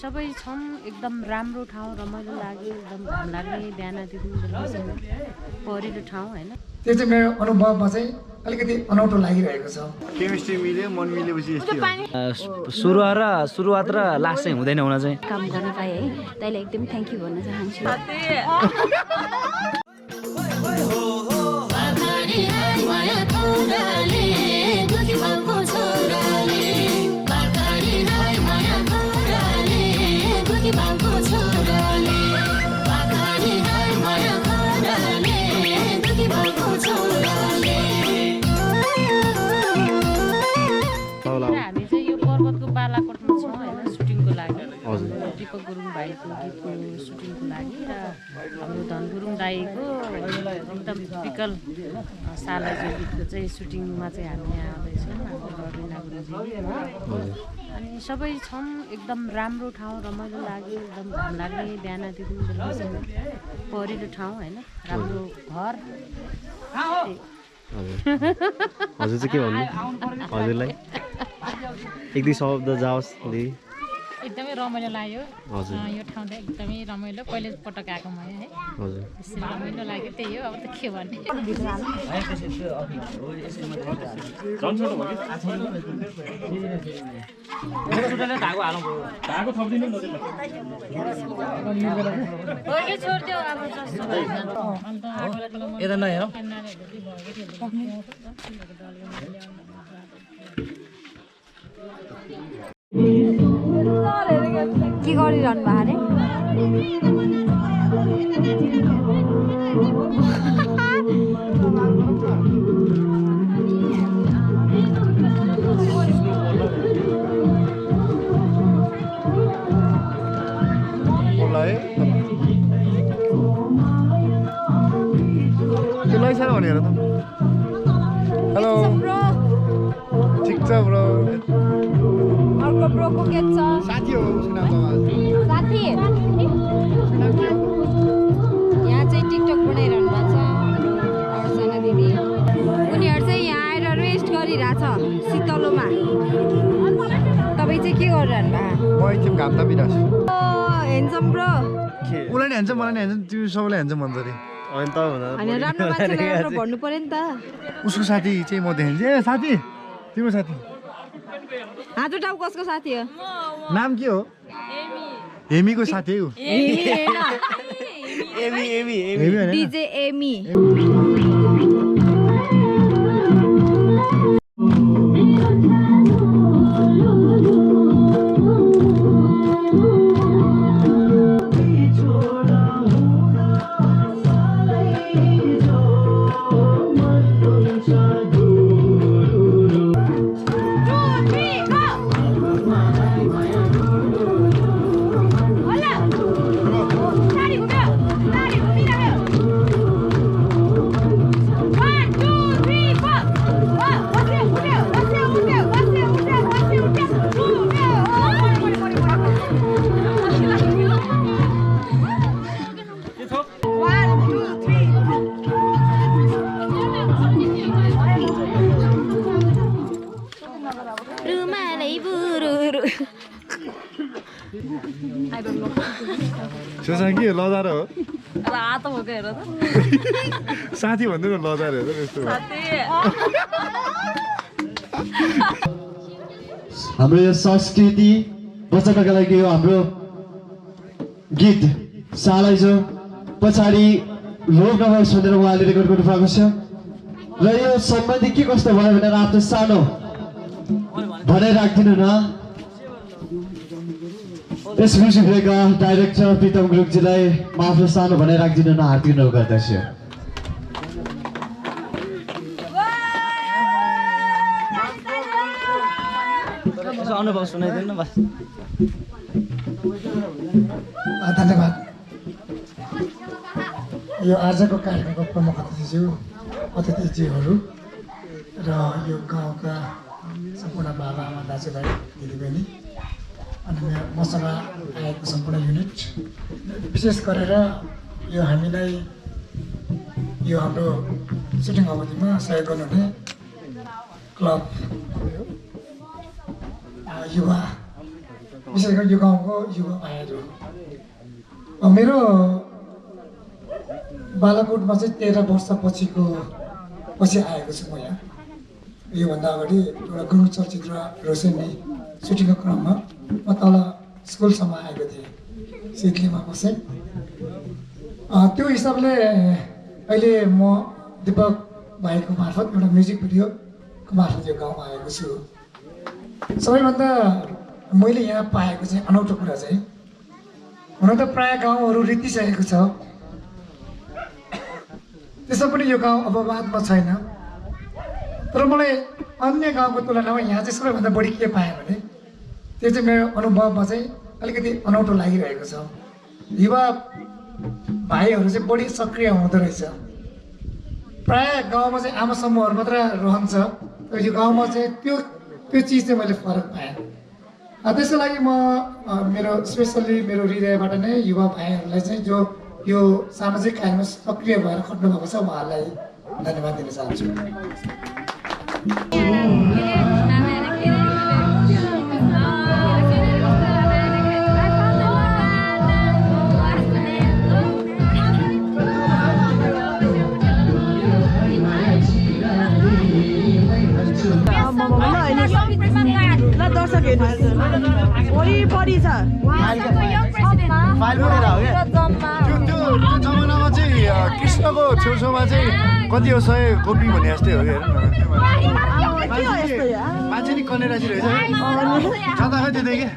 सबै छौँ एकदम राम्रो ठाउँ रमाइलो लाग्यो एकदम घाम लाग्ने बिहानदेखि बेलुकासम्म परिलो ठाउँ हैन त्यो चाहिँ मेरो अनुभवमा चाहिँ अलिकति अनौठो लागिरहेको छ केमिस्ट्री मिल्यो मन मिलेपछि यस्तै सुरुवात र लास्ट चाहिँ हुँदैन हुन चाहिँ काम गर्न पाएँ है तैँले एकदम थ्याङ्क यू भन्न चाहन्छु हामी चाहिँ यो पर्वतको बालाकोटमा छौँ होइन सुटिङको लागि दिपक गुरुङ भाइको गीतको सुटिङको लागि र हाम्रो धन गुरुङ दाईको एकदम टिपिकल सालाजो गीतको चाहिँ सुटिङमा चाहिँ हामी यहाँ आउँदैछौँ हाम्रो रविना गुरुजी अनि सबै छौँ एकदम राम्रो ठाउँ रमाइलो लाग्यो एकदम घाम लाग्ने बिहानदेखि बेलुकासम्म परिलो ठाउँ होइन राम्रो घर हजुर चाहिँ के भन्नु हजुरलाई एक दुई शब्द जाओस् एकदमै रमाइलो लाग्यो हजुर यो ठाउँ चाहिँ एकदमै रमाइलो पहिले पटक आएको म है हजुर त्यसरी रमाइलो लाग्यो त्यही हो अब त के भन्ने छोडिदियो अब यता नहेरौँ के गरिरहनु भएको अरे हेलो ठिक छ ब्रो अर्को ब्रोको के छ साथी हो उसको नाम साथी यहाँ चाहिँ टिकटक बनाइरहनु भएको छ अर्चना दिदी उनीहरू चाहिँ यहाँ आएर रेस्ट गरिरहेछ शीतलोमा तपाईँ चाहिँ के गरिरहनु भएको म एकदम घाम तापिरहेको छु हेन्सम ब्रो उसलाई नि हेन्छ मलाई नि हेन्छ तिमी सबैलाई हेन्छ भन्छ अरे होइन राम्रो मान्छेलाई राम्रो भन्नु पर्यो नि त उसको साथी चाहिँ म देखेँ ए साथी तिम्रो साथी हात उठाउ कसको साथी हो नाम के हो हेमीको साथी हो डिजे एमी के लजार हो रातो भएको हेर त साथी भन्नु न लजार हेर यस्तो हाम्रो यो संस्कृति बचाउनका लागि यो हाम्रो गीत सालाइजो पछाडि रोग नभओस् भनेर उहाँले रेकर्ड गर्नु भएको छ र यो सम्बन्धी के कस्तो भयो भनेर आफ्नो सानो भनाइ राखिदिनु न यस म्युजिक भिडियोका डाइरेक्टर प्रितम गुरुङजीलाई म आफ्नो सानो भनाइ राखिदिनु न हार्दिक अनुरोध गर्दछु अनुभव सुनाइदिनु न बस। धन्यवाद। यो आजको कार्यक्रमको प्रमुख अतिथिज्यूहरू र यो गाउँका सम्पूर्ण बाबा आमा दाजुभाइ दिदीबहिनी अनि मसँग आएको सम्पूर्ण युनिट, विशेष गरेर यो हामीलाई यो हाम्रो सुटिङ अवधिमा सहयोग गर्नुहुने क्लब युवा, विशेष गरी यो गाउँको युवा भाइहरू। मेरो बालाकोटमा चाहिँ 13 वर्षपछि आएको छु म यहाँ। योभन्दा अगाडि एउटा गुरु चलचित्र रोशनी सुटिङको क्रममा म तल स्कुलसम्म आएको थिएँ, सिडलीमा बसेँ। त्यो हिसाबले अहिले म दिपक भाइको मार्फत एउटा म्युजिक भिडियोको मार्फत यो गाउँमा आएको छु। सबैभन्दा मैले यहाँ पाएको चाहिँ अनौठो कुरा चाहिँ, हुन त प्रायः गाउँहरू रितिसकेको छ, त्यसो पनि यो गाउँ अपवादमा छैन। तर मलाई अन्य गाउँको तुलनामा यहाँ चाहिँ सबैभन्दा बढी के पाएँ भने त्यो चाहिँ मेरो अनुभवमा चाहिँ अलिकति अनौठो लागिरहेको छ। युवा भाइहरू चाहिँ बढी सक्रिय हुँदो रहेछ। प्रायः गाउँमा चाहिँ आमा समूहहरू मात्र रहन्छ, तर यो गाउँमा चाहिँ त्यो चिज चाहिँ मैले फरक पाएँ। त्यसको लागि म मेरो स्पेसल्ली मेरो हृदयबाट नै युवा भाइहरूलाई चाहिँ जो यो सामाजिक कार्यमा सक्रिय भएर खट्नु भएको छ उहाँहरूलाई धन्यवाद दिन चाहन्छु। दर्शक हेर्नुहोस् वरिपरि छ त्यो जमानामा चाहिँ कृष्णको छेउछाउमा चाहिँ कति हो 100 गोपी भने जस्तै हो कि मान्छे नि कनेराजी रहेछ जाँदा खै त्यतै के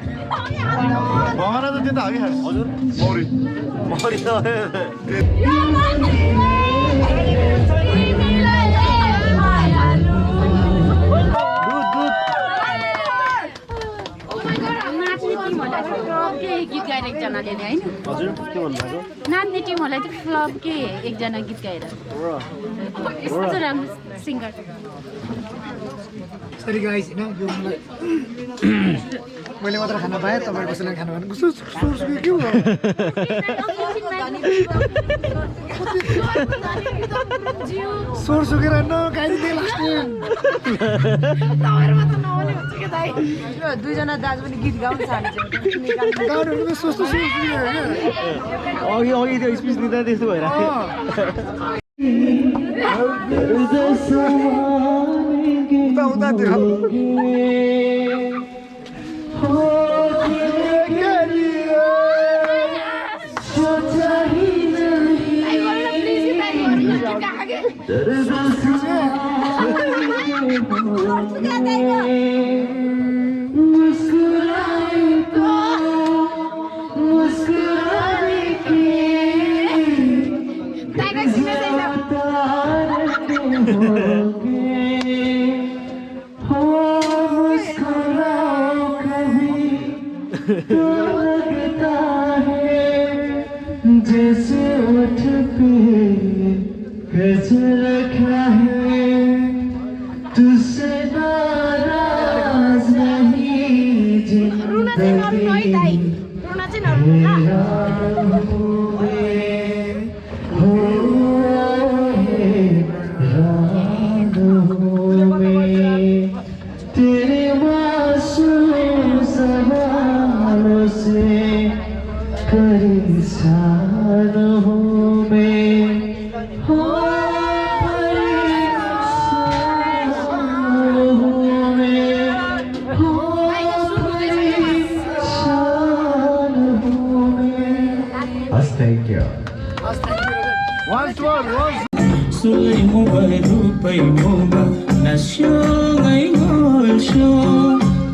भँगरा त त्यता हो कि हजुर मौरी गीत गाएर एकजनाले होइन हजुर के भन्नुभएको? नाच्ने टिमहरूलाई चाहिँ क्लब के एकजना गीत गाएर यस्तो राम्रो सिङ्गर। सरी गाइस होइन, यो मलाई मैले मात्र खाना पाएँ, तपाईँहरू कसैलाई खाना भएन कस्तो सोर्सको के हो सोर सुकेर नगाइदिँदै लास्टिङ दुईजना दाजु पनि गीत गाउनु चाहन्छ गाउनुहरू सस्तो सोर्स अघि त्यो स्पिच दिँदा त्यस्तो भएर उता त्यो जैसे उठ पे गजर रखा है तुझसे नाराज नहीं जिंदगी तेरे मासूम सवालों से परेशान हूँ मैं हो परेशान हूँ मैं हो परेशान हूँ मैं। बस थैंक यू। सुलैमो रूपै मोगा नस्योङै गोल्छो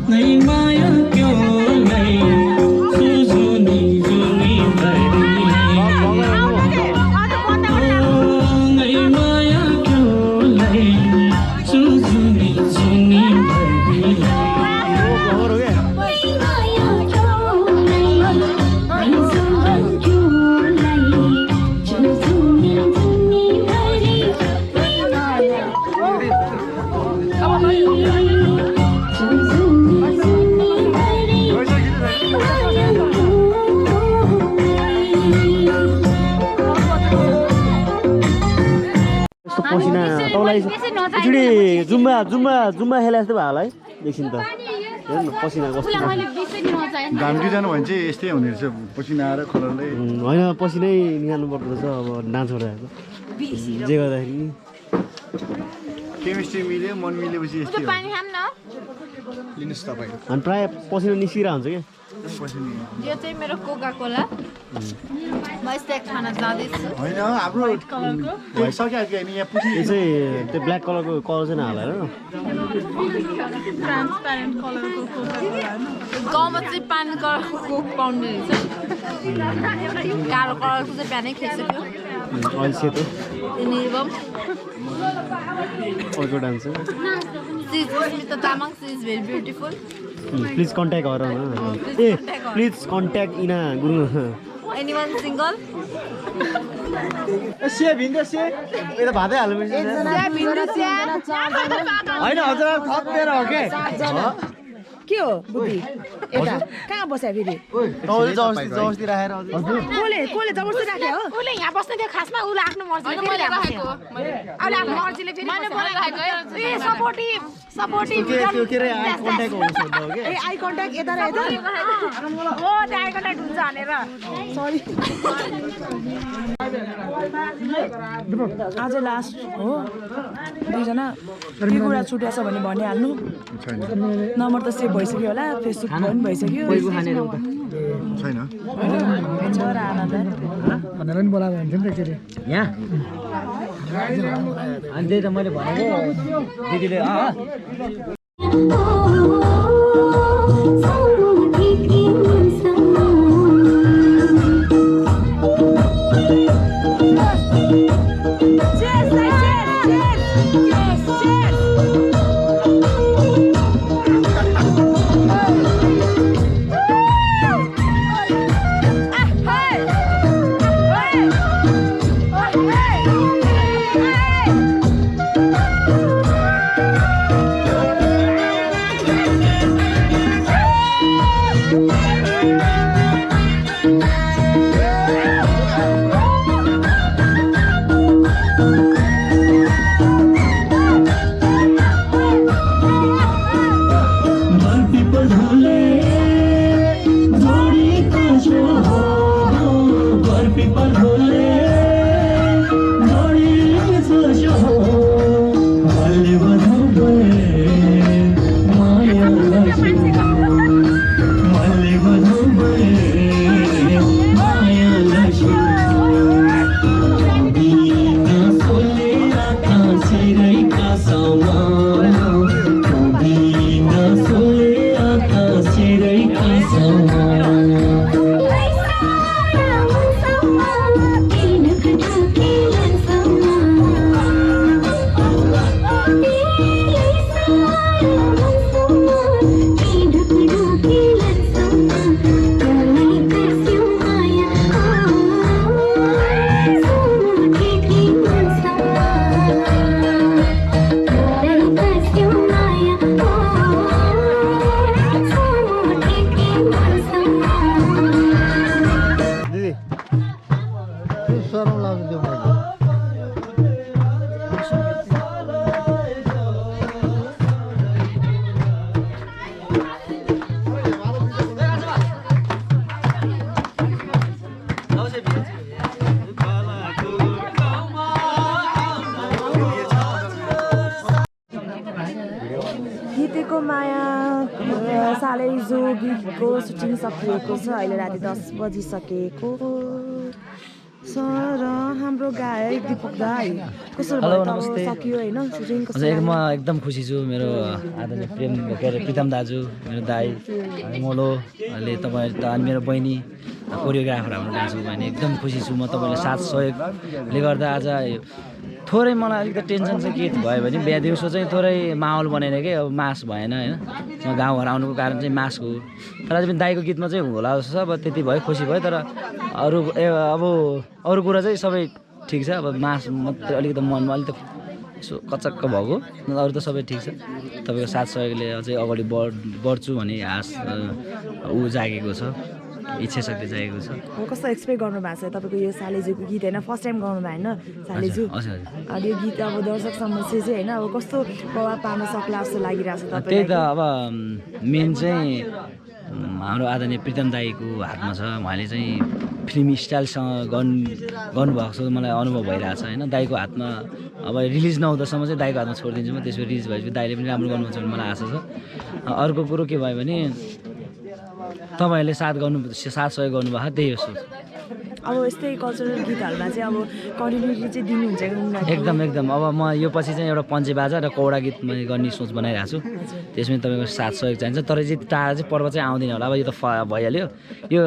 नै माया क्यो नै सुजुनी जुनी नै माया क्यो नै सुजुनी जुनी पसिना तपाईँलाई एकचोटि जुम्बा जुम्बा जुम्बा खेला जस्तो भयो होला है एकछिन त हेर्नु न पसिना कस्तो घामटी जानु भने चाहिँ यस्तै हुने रहेछ पसिना आएर कलरले होइन पसिनै निकाल्नु पर्दो रहेछ अब डान्स गर्दा जे गर्दाखेरि केमिस्ट्री मिल्यो मन मिलेपछि यस्तै हो लिनुहोस् तपाईँ अनि प्रायः पसिना निस्किरहेको हुन्छ क्या यो चाहिँ मेरो कोका कोला म यस्तै खाना जाँदैछु होइन हाम्रो भइसक्यो होइन यहाँ पुछि यो चाहिँ त्यो ब्ल्याक कलरको कलर चाहिँ नहालेर गाउँमा चाहिँ पानी कलरको कोक पाउने रहेछ कालो कलरको चाहिँ बिहानै खाइसक्यो अहिले सेतो निर्वम अर्को dance Smita Tamang she is very beautiful please contact गर न ए please contact Ina Gurung anyone single से भिन्द से यता भातै हाल्नुपर्छ होइन हजुर थपेर हो के हो बुद्धि यता कहाँ बस्या फेरि तपाईँले जबरजस्ती राखेर कसले जबरजस्ती राख्यो हो उसले यहाँ बस्ने थियो खासमा उसले आफ्नो मर्जीले फेरि राखेको अहिले आफ्नो मर्जीले फेरि मैले बोलाइरहेको ए सपोर्टिभ सपोर्टिभ त्यो के रे आई कन्ट्याक्ट हुनु सोध्दा हो के ए आई कन्ट्याक्ट यता र यता हो त्यो आई कन्ट्याक्ट हुन्छ भनेर सरी आज लास्ट हो दुईजना के कुरा छुट्या छ भने भनिहाल्नु नम्बर त सेभ भइसक्यो होला फेसबुक पनि भइसक्यो छैन छोरा आनन्द भनेर नि बोलाएको हुन्थ्यो नि त एकचोटि यहाँ अनि त्यही त मैले भनेको दिदीले गीतको माया सालै जो गीतको सुटिङ सकिएको छ अहिले राति 10 बजिसकेको छ र हाम्रो गायक दिपक दाई कसरी सकियो होइन सुटिङ हजुर म एकदम खुसी छु मेरो आदरणीय प्रेम के अरे प्रितम दाजु मेरो दाई मोलोले तपाईँ अनि मेरो बहिनी कोरियोग्राफर हाम्रो डान्सको बहिनी एकदम खुसी छु म तपाईँले साथ सहयोगले गर्दा आज थोरै मलाई अलिकति टेन्सन चाहिँ के भयो भने बिहा दिउँसो चाहिँ थोरै माहौल बनेन कि अब मास भएन होइन म गाउँघर आउनुको कारण चाहिँ मासको तर अझै पनि दाईको गीतमा चाहिँ होला जस्तो छ अब त्यति भयो खुसी भयो तर अरू अरू कुरा चाहिँ सबै ठिक छ अब मास मात्रै अलिकति मनमा अलिकति यसो कचक्क भएको अरू त सबै ठिक छ तपाईँको साथ सहयोगले अझै अगाडि बढ्छु भन्ने आश ऊ जागेको छ इच्छा शक्ति जागेको छ। अब कस्तो एक्सपेक्ट गर्नु भएको छ तपाईँको यो सालेजुको गीत होइन फर्स्ट टाइम गाउनु भयो होइन सालेजु हजुर अनि यो गीत अब दर्शकसम्म चाहिँ होइन अब कस्तो प्रभाव पार्न सक्ला जस्तो लागिरहेको छ त्यही त तपाईँलाई अब मेन चाहिँ हाम्रो आदरणीय प्रितम दाईको हातमा छ। उहाँले चाहिँ फिल्मी स्टाइलसँग गर्नुभएको छ मलाई अनुभव भइरहेको छ होइन। दाईको हातमा अब रिलिज नहुँदासम्म चाहिँ दाईको हातमा छोडिदिन्छु म, त्यसपछि रिलिज भएपछि दाईले पनि राम्रो गर्नुहुन्छ भन्ने मलाई आशा छ। अर्को कुरो के भयो भने तपाईँहरूले साथ सहयोग गर्नुभएको त्यही हो। अब यस्तै कल्चरल गीतहरूमा चाहिँ अब कन्टिन्युटी चाहिँ दिनुहुन्छ कि एकदम अब म यो पछि चाहिँ एउटा पञ्चे बाजा र कौडा गीत मैले गर्ने सोच बनाइरहेको छु। त्यसमा तपाईँको साथ सहयोग चाहिन्छ, तर चाहिँ टाढा चाहिँ पर्व चाहिँ आउँदैन होला। अब यो त भइहाल्यो, यो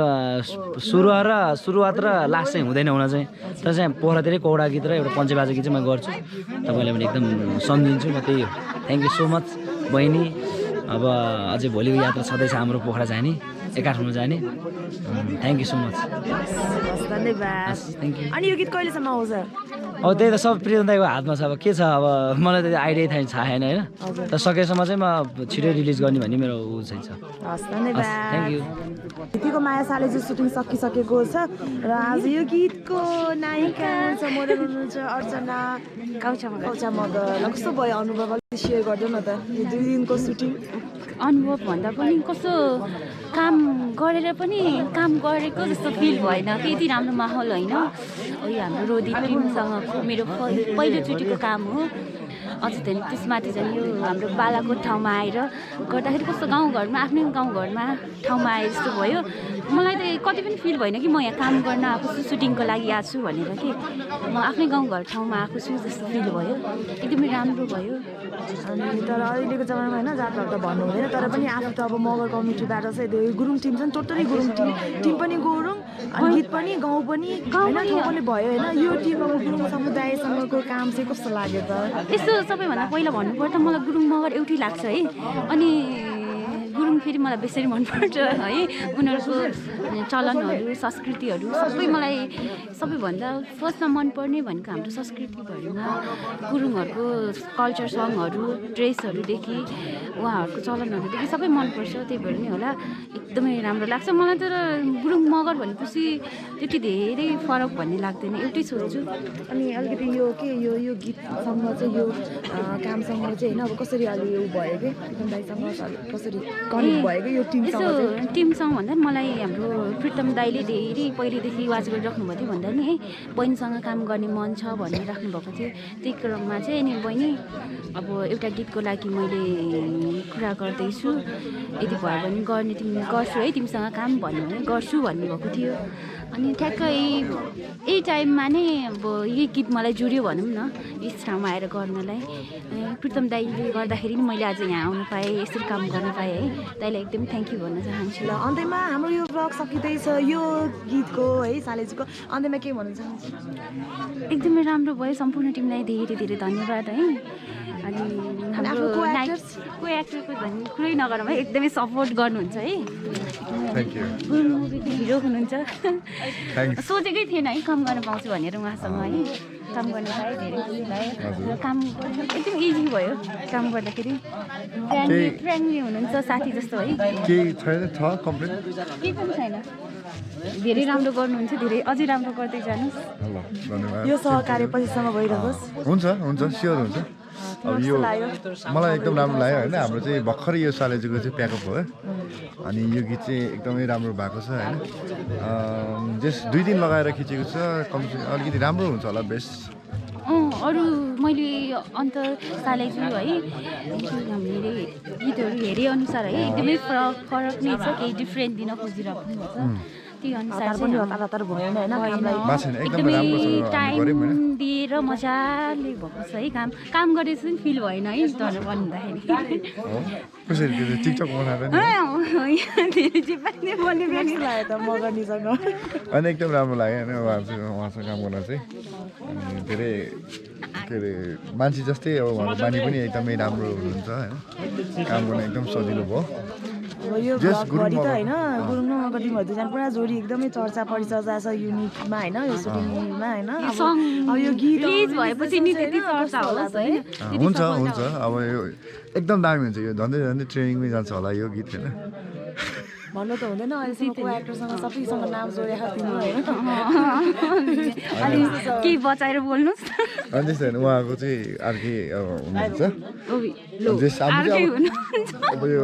सुरुवात र लास्ट चाहिँ हुँदैन हुन चाहिँ, तर चाहिँ पोखरातिरै कौडा गीत र एउटा पञ्चे बाजा गीत चाहिँ म गर्छु। तपाईँलाई पनि एकदम सम्झिन्छु म, त्यही हो। थ्याङ्क यू सो मच बहिनी। अब अझै भोलिको यात्रा छँदैछ हाम्रो पोखरा जाने, काठमाडौँ जाने। थ्याङ्क यू सो मच, धन्यवाद। Thank you. अनि यो गीत कहिलेसम्म आउँछ? अब त्यही त सब प्रियम दाईको हातमा छ। अब के छ, अब मलाई त आइडिया थाहा छैन होइन, तर सकेसम्म चाहिँ म छिटो रिलिज गर्ने भन्ने मेरो ऊ चाहिँ छ। हस् धन्यवाद। Thank you. गीतको माया सालेजु सुटिङ सकिसकेको छ र आज यो गीतको नायिका हुनुहुन्छ मोडल हुनुहुन्छ अर्चना कौचा मगर। कस्तो भयो अनुभव अलिकति सेयर गरिदिनु न त यो 2 दिनको सुटिङ? अनुभव भन्दा पनि कस्तो काम गरेर पनि काम गरेको जस्तो फिल भएन, त्यति राम्रो माहौल होइन। यो हाम्रो रोदी टिमसँगको मेरो पहिलोचोटिको काम हो। अझ त्यसमाथि चाहिँ यो हाम्रो बालाकोट ठाउँमा आएर गर्दाखेरि कस्तो गाउँघरमा आफ्नै गाउँघरमा ठाउँमा आए जस्तो भयो। मलाई त कति पनि फिल भएन कि म यहाँ काम गर्न आएको छु, सुटिङको लागि आएको छु भनेर कि म आफ्नै गाउँघर ठाउँमा आएको छु जस्तो फिल भयो। एकदमै राम्रो भयो। अनि तर अहिलेको जमानामा होइन जातहरू त भन्नु हुँदैन, तर पनि आफू त अब मगर कम्युनिटीबाट चाहिँ त्यो गुरुङ टिम छ नि, टोटली गुरुङ टिम पनि गुरुङ अनि गीत पनि गाउँ पनि होइन ठाउँ पनि भयो होइन। यो टिम अब गुरुङ समुदायसँगको काम चाहिँ कस्तो लाग्यो त? यस्तो सबैभन्दा पहिला भन्नुपर्दा मलाई गुरुङ मगर एउटै लाग्छ है। अनि गुरुङ फेरि मलाई बेसरी मनपर्छ है। उनीहरूको चलनहरू संस्कृतिहरू सबै मलाई सबैभन्दा फर्स्टमा मनपर्ने भनेको हाम्रो संस्कृतिभरिमा गुरुङहरूको कल्चर सङहरू ड्रेसहरूदेखि उहाँहरूको चलनहरूदेखि सबै मनपर्छ। त्यही भएर नि होला एकदमै राम्रो लाग्छ मलाई। तर गुरुङ मगर भनेपछि त्यति धेरै फरक भन्ने लाग्दैन, एउटै सोच्छु। अनि अलिकति यो के यो गीतसँग चाहिँ यो कामसँग चाहिँ होइन अब कसरी अलि यो भयो कि प्रितम दाईसँग कसरी कनेक्ट भयो कि यो टिमसँग चाहिँ? टिमसँग भन्दा मलाई हाम्रो प्रितम दाईले धेरै पहिलेदेखि वाच गरिराख्नु भएको थियो भन्दा नि है बहिनीसँग काम गर्ने मन छ भनेर राख्नुभएको थियो। त्यही क्रममा चाहिँ नि बहिनी अब एउटा गीतको लागि मैले कुरा गर्दैछु, यदि भयो भने गर्ने तिमी गर्छु है, तिमीसँग काम भन्यो भने गर्छु भन्नुभएको थियो। अनि ठ्याक्कै यही टाइममा नै अब यही गीत मलाई जुड्यो भनौँ न यस ठाउँमा आएर गर्नलाई। प्रितम दाईले गर्दाखेरि नि मैले आज यहाँ आउनु पाएँ, यसरी काम गर्न पाएँ है। दाईलाई एकदम थ्याङ्क यू भन्न चाहन्छु। ल अन्त्यमा हाम्रो यो ब्लग सकिँदैछ यो गीतको है सालेजुको अन्त्यमा के भन्न चाहन्छु? एकदमै राम्रो भयो। सम्पूर्ण टिमलाई धेरै धेरै धन्यवाद है। अनि हाम्रो को एक्टरको भन्ने कुरै नगरौँ है, एकदमै सपोर्ट गर्नुहुन्छ है। मुभीको हिरो हुनुहुन्छ। सोचेकै थिएन है काम गर्न पाउँछु भनेर उहाँसँग है। काम गर्न पाएँ, धेरै खुसी भयो। र काम गर्नु एकदम इजी भयो। काम गर्दाखेरि फ्रेन्डली हुनुहुन्छ, साथी जस्तो है। केही छैन छ कम्प्लेन? केही पनि छैन, धेरै राम्रो गर्नुहुन्छ, धेरै अझै राम्रो गर्दै जानुहोस्। ल धन्यवाद। यो सहकार्य पछिसम्म भइरहोस्। हुन्छ स्योर हुन्छ। अब यो मलाई एकदम राम्रो लाग्यो होइन। हाम्रो चाहिँ भर्खरै यो सालेजुको चाहिँ प्याकअप भयो अनि यो गीत चाहिँ एकदमै राम्रो भएको छ होइन। जस 2 दिन लगाएर खिचेको छ, कमसेकम अलिकति राम्रो हुन्छ होला बेस्ट। अरू मैले अन्त सालेजु है हामीले गीतहरू हेरे अनुसार है एकदमै फरक नै छ, केही डिफ्रेन्ट दिन खोजिरहेको पनि हुन्छ। त्यही अनुसार एकदमै टाइम दिएर मजाले भएको छ है। काम गरेर चाहिँ फिल भएन है तर भन्दाखेरि अनि एकदम राम्रो लाग्यो होइन उहाँसँग काम गर्न चाहिँ। अनि धेरै के अरे मान्छे जस्तै अब उहाँको बानी पनि एकदमै राम्रो हुनुहुन्छ होइन। काम गर्न एकदम सजिलो भयो। अब यो भरि त होइन गुरुङ र मगर टिमहरू दुईजना पुरा जोडी एकदमै चर्चा परिचर्चा छ युनिटमा होइन, यो सुटिङमा होइन। अब यो गीत भएपछि नि त्यति चर्चा होला है। हुन्छ अब यो एकदम दामी हुन्छ। यो झन्डै ट्रेनिङमै जान्छ होला यो गीत होइन। भन्नु त हुँदैन अहिलेसम्म को एक्टरसँग सबैसँग नाम जोडेको थियौँ होइन अलि केही बचाएर बोल्नुहोस् अनि त्यस्तो होइन उहाँको चाहिँ अर्कै हुनुहुन्छ अब यो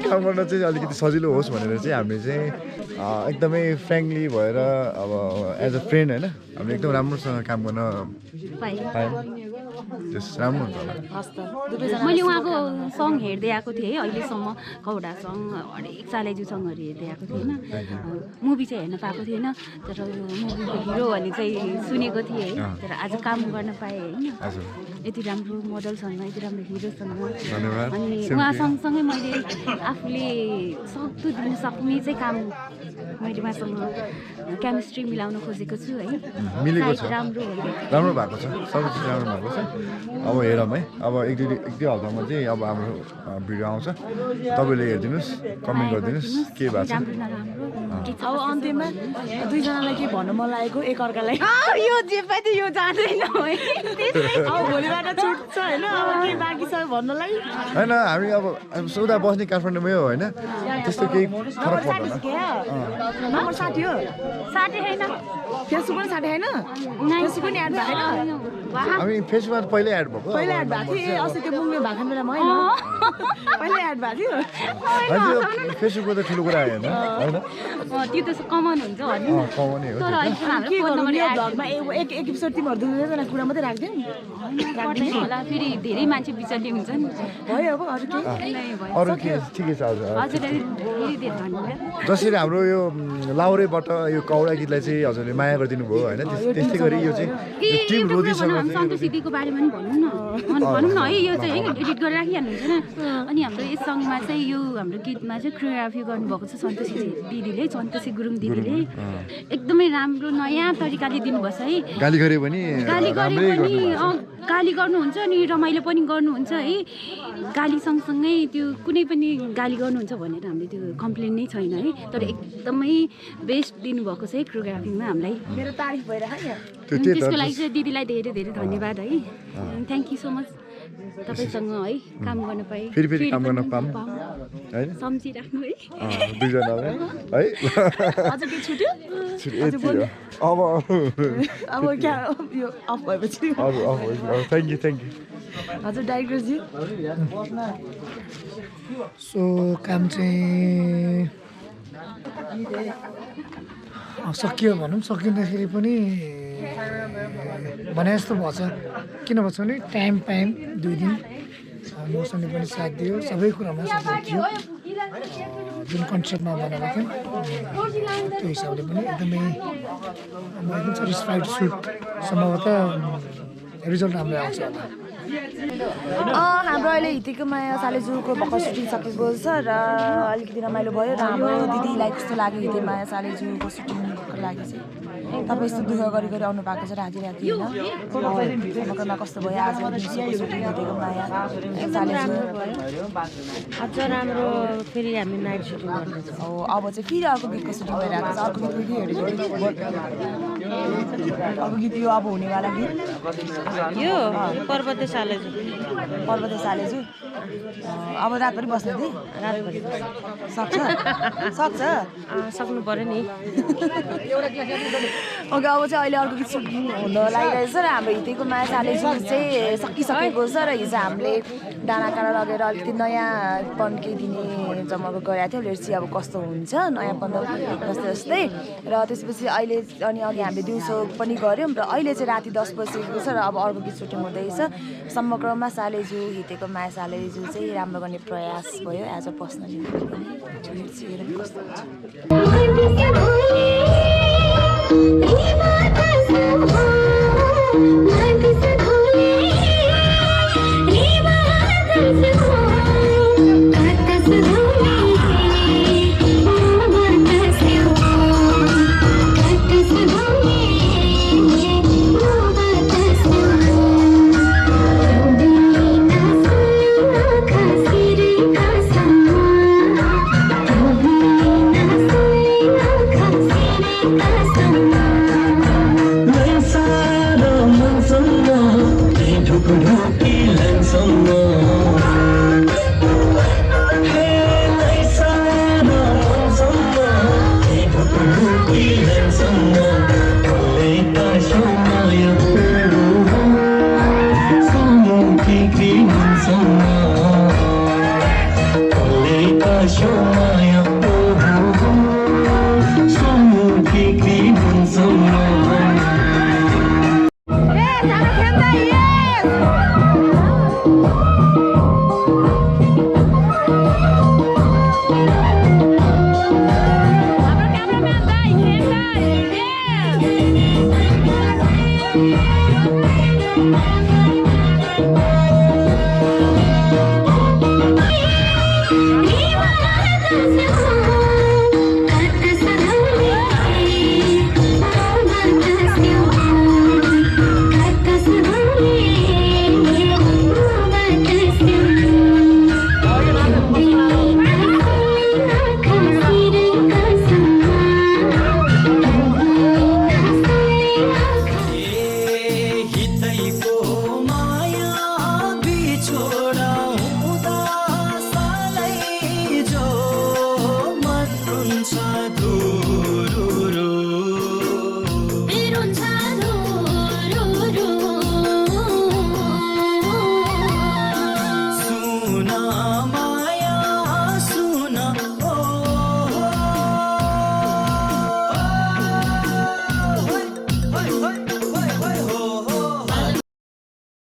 काम गर्न चाहिँ अलिकति सजिलो होस् भनेर चाहिँ हामीले चाहिँ एकदमै फ्रेङ्कली भएर अब एज अ फ्रेन्ड होइन हामीले एकदम राम्रोसँग काम गर्न पायौँ त्यस राम्रो हुन्छ होला मैले उहाँको सङ हेर्दै आएको थिएँ है अहिलेसम्म कौडा सङ हरेक सालेजु सङहरू हेर्दै आएको थिएँ होइन मुभी चाहिँ हेर्न पाएको थिएन तर यो मुभीको हिरोहरूले चाहिँ सुनेको थिएँ है तर आज काम गर्न पाएँ होइन यति राम्रो मोडलसँग यति राम्रो हिरोसँग अनि उहाँ सँगसँगै मैले आफूले सक्दो दिन सक्ने चाहिँ काम मैले उहाँसँग केमिस्ट्री मिलाउन खोजेको छु है मिलेको छ राम्रो राम्रो भएको छ सबै चिज राम्रो भएको छ अब हेरौँ है अब एक दुई हप्तामा चाहिँ अब हाम्रो भिडियो आउँछ तपाईँले हेरिदिनुहोस् कमेन्ट गरिदिनुहोस् के भएको छ अब अन्त्यमा दुईजनालाई के भन्नु मन लागेको एकअर्कालाई यो जे पाइ त यो जाँदैन है अब भोलिबाट छुट्छ होइन अब के बाँकी छ भन्नलाई होइन हामी अब उता बस्ने काठमाडौँमै हो होइन त्यस्तो केही फरक पर्दैन नम्बर 60 हो 60 हैन फेसबुक पनि 60 हैन फेसबुक पनि एड भएको हैन हामी फेसबुकमा पहिल्यै एड भएको पहिला एड भएको थियो अस्ति त्यो मुङले भाखन बेलामा हैन पहिल्यै एड भएको थियो फेसबुकको त ठुलो कुरा होइन होइन त्यो त कमन हुन्छ भन्नु कमनै हो तर अहिले हाम्रो के फोन गर्नु नम्बर यो भ्लगमा एक एपिसोड तिमीहरु दुईजना कुरा मात्रै राख्दियौ राख्दिनु होला फेरि धेरै मान्छे बिचल्ने हुन्छन् भयो अब अरु के अरु के ठिकै छ हजुर हजुरले धेरै धेरै धन्यवाद जसरी हाम्रो यो लाउरेबाट यो कौडा गीतलाई चाहिँ हजुरले माया गरिदिनु भयो होइन त्यस्तै गरी यो चाहिँ टिम रोदीसँग सन्तोष दिदीको बारेमा पनि भनौँ न है यो चाहिँ एडिट गरेर राखिहाल्नुहुन्छ अनि हाम्रो यस सङमा चाहिँ यो हाम्रो गीतमा चाहिँ कोरियोग्राफी गर्नुभएको छ सन्तोषी दिदीले सन्तोषी गुरुङ दिदीले एकदमै राम्रो नयाँ तरिकाले दिनुभएको छ है गाली गरे पनि गाली गर्नुहुन्छ अनि रमाइलो पनि गर्नुहुन्छ है गाली सँगसँगै त्यो कुनै पनि गाली गर्नुहुन्छ भनेर हामीले त्यो कम्प्लेन नै छैन है तर एकदमै बेस्ट दिनुभएको छ है कोरियोग्राफीमा हामीलाई मेरो तारिफ भइरहेको यहाँ त्यसको लागि चाहिँ दिदीलाई धेरै धेरै धन्यवाद है थ्याङ्क यू सो मच तपाईँसँग है काम गर्न पाएँ फेरि काम गर्न पाऊँ हैन सम्झिराख्नु है दुईजनाले है अझ के छुट्यो अब क्या यो अफ भएपछि थ्याङ्क यू हजुर डाइरेक्टरजी सो काम चाहिँ सकियो भनौँ सकिँदाखेरि पनि भने जस्तो भएछ किन भन्छ भने टाइम 2 दिन मौसमले पनि साथ दियो सबै कुरामा सपोर्ट थियो जुन कन्सेप्टमा बनाएको थियौँ त्यो हिसाबले पनि एकदमै सेटिस्फाइड छु सम्भवतः रिजल्ट राम्रो आउँछ होला हाम्रो अहिले हितेको माया सालेजुको भर्खर सुटिङ सकेको छ र अलिकति रमाइलो भयो र हाम्रो दिदीलाई कस्तो लाग्यो हिते माया सालेजुको सुटिङको लागि चाहिँ तपाईँ यस्तो दुःख गरी आउनु भएको छ राति होइन कस्तो भयो आज दिउँसोको सुटिङ हितेको माया सालेजु अझ राम्रो फेरि हामी नाइट सुटिङ गर्दैछौँ अब चाहिँ फेरि अर्को गीतको सुटिङ भइरहेको छ अर्को गीत हेरेको अर्को गीत यो अब हुनेवाला गीत यो पर्वते सालेजु अब रातभरि बस्ने थिएँ रातभरि सक्छ सक्नु पर्यो नि ओके अब चाहिँ अहिले अर्को गीत सुटिङ हुन लागिरहेछ र हाम्रो हितेको माया सालेजु चाहिँ सकिसकेको छ र हिजो हामीले डाँडा काँडा लगेर अलिकति नयाँपन केही दिने जम्माको गरेको थियो लेट्स अब कस्तो हुन्छ नयाँपन जस्तै र त्यसपछि अहिले अनि अघि हामीले दिउँसो पनि गऱ्यौँ र अहिले चाहिँ राति 10 बजेको छ र अब अर्को गीत सुटिङ हुँदैछ समग्रमा सालेजु हितेको माया सालेजु चाहिँ राम्रो गर्ने प्रयास भयो एज अ पर्सनली पनि कस्तो Good